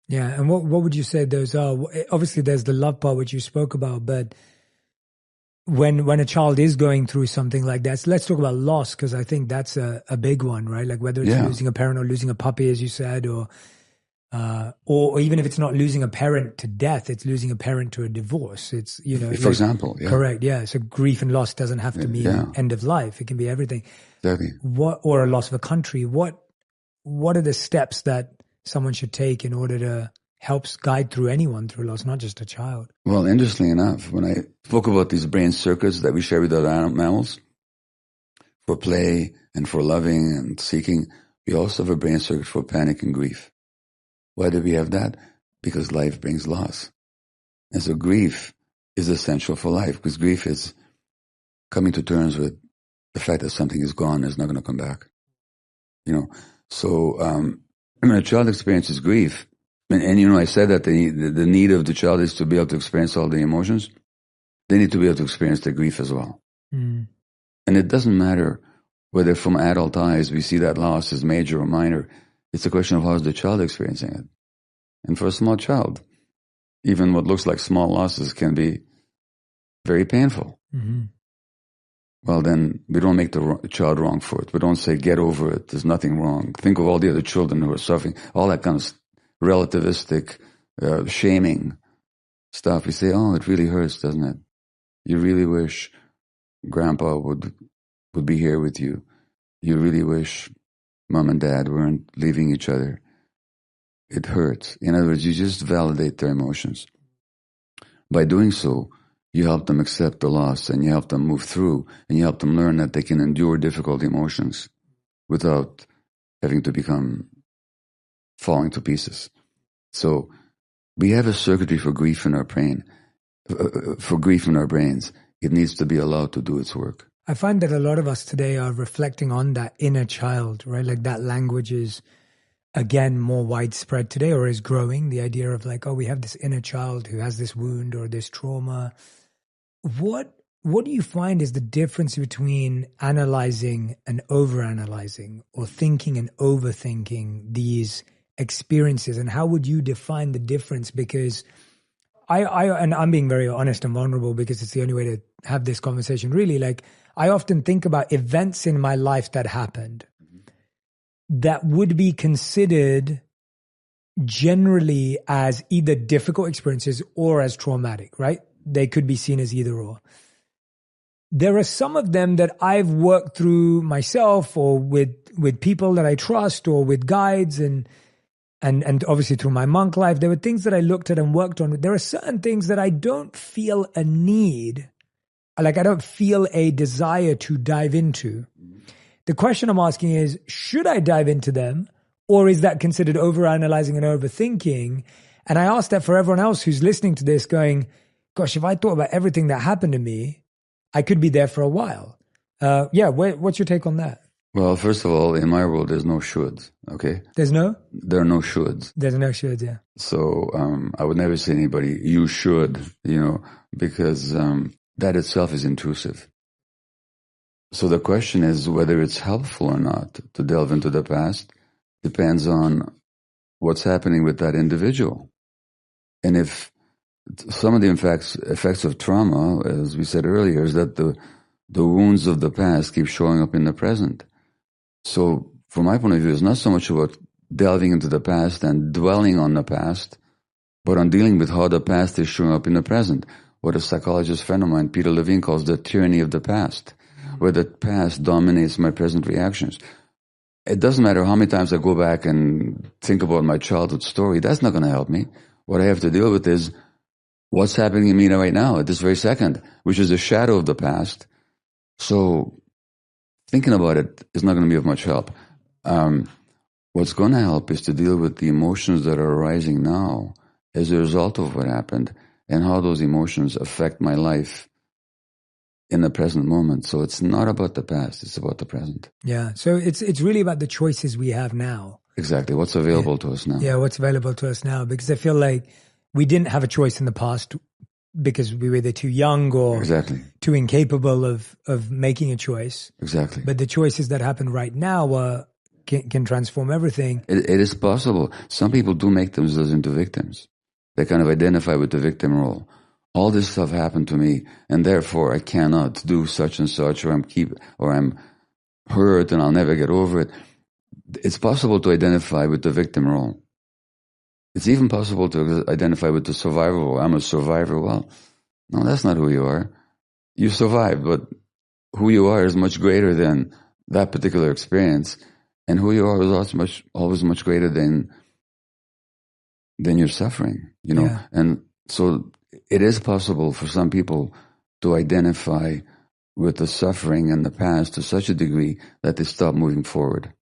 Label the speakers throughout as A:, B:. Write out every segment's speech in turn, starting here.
A: Yeah, and what would you say those are? Obviously, there's the love part which you spoke about, but when a child is going through something like that, so let's talk about loss, because I think that's a big one, right? Like whether it's losing a parent or losing a puppy, as you said, or even if it's not losing a parent to death, it's losing a parent to a divorce. It's,
B: for example,
A: correct, yeah. So grief and loss doesn't have to mean end of life. It can be everything.
B: Exactly.
A: Or a loss of a country. What are the steps that someone should take in order to helps guide through anyone through loss, not just a child?
B: Well, interestingly enough, when I spoke about these brain circuits that we share with other mammals for play and for loving and seeking, we also have a brain circuit for panic and grief. Why do we have that? Because life brings loss. And so grief is essential for life, because grief is coming to terms with the fact that something is gone and is not going to come back. So when a child experiences grief, and I said that the need of the child is to be able to experience all the emotions. They need to be able to experience the grief as well. And it doesn't matter whether from adult eyes we see that loss as major or minor. It's a question of how is the child experiencing it. And for a small child, even what looks like small losses can be very painful. Well, then we don't make the child wrong for it. We don't say, get over it, there's nothing wrong. Think of all the other children who are suffering, all that kind of relativistic, shaming stuff. We say, oh, it really hurts, doesn't it? You really wish grandpa would be here with you. You really wish mom and dad weren't leaving each other. It hurts. In other words, you just validate their emotions. By doing so, you help them accept the loss, and you help them move through, and you help them learn that they can endure difficult emotions without having to falling to pieces. So we have a circuitry for grief in our brain, for grief in our brains. It needs to be allowed to do its work.
A: I find that a lot of us today are reflecting on that inner child, right? Like that language is, again, more widespread today, or is growing. The idea of like, oh, we have this inner child who has this wound or this trauma. What do you find is the difference between analyzing and overanalyzing, or thinking and overthinking these experiences? And how would you define the difference? Because and I'm being very honest and vulnerable, because it's the only way to have this conversation, really. Like, I often think about events in my life that happened that would be considered generally as either difficult experiences or as traumatic, right? They could be seen as either or. There are some of them that I've worked through myself, or with people that I trust, or with guides, and obviously through my monk life. There were things that I looked at and worked on. There are certain things that I don't feel a need, like I don't feel a desire to dive into. The question I'm asking is, should I dive into them, or is that considered overanalyzing and overthinking? And I ask that for everyone else who's listening to this, going, gosh, if I thought about everything that happened to me, I could be there for a while. What's your take on that?
B: Well, first of all, in my world, there's no shoulds, okay?
A: There are no
B: shoulds.
A: There's no shoulds, yeah.
B: So I would never say to anybody, you should, because that itself is intrusive. So the question is whether it's helpful or not to delve into the past depends on what's happening with that individual. And if some of the effects of trauma, as we said earlier, is that the wounds of the past keep showing up in the present. So from my point of view, it's not so much about delving into the past and dwelling on the past, but on dealing with how the past is showing up in the present. What a psychologist friend of mine, Peter Levine, calls the tyranny of the past, where the past dominates my present reactions. It doesn't matter how many times I go back and think about my childhood story. That's not going to help me. What I have to deal with is what's happening in me right now at this very second, which is a shadow of the past. So thinking about it is not going to be of much help. What's going to help is to deal with the emotions that are arising now as a result of what happened, and how those emotions affect my life in the present moment. So it's not about the past, it's about the present.
A: Yeah, so it's really about the choices we have now.
B: Exactly, what's available to us now.
A: Yeah, what's available to us now, because I feel like we didn't have a choice in the past because we were either too young or too incapable of making a choice.
B: Exactly.
A: But the choices that happen right now are can transform everything.
B: It is possible. Some people do make themselves into victims. They kind of identify with the victim role. All this stuff happened to me, and therefore I cannot do such and such, or I'm hurt and I'll never get over it. It's possible to identify with the victim role. It's even possible to identify with the survivor role. I'm a survivor. Well, no, that's not who you are. You survived, but who you are is much greater than that particular experience, and who you are is always much greater than your suffering, you know.
A: Yeah.
B: And so it is possible for some people to identify with the suffering in the past to such a degree that they stop moving forward.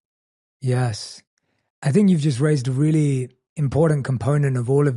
A: Yes. I think you've just raised a really important component of all of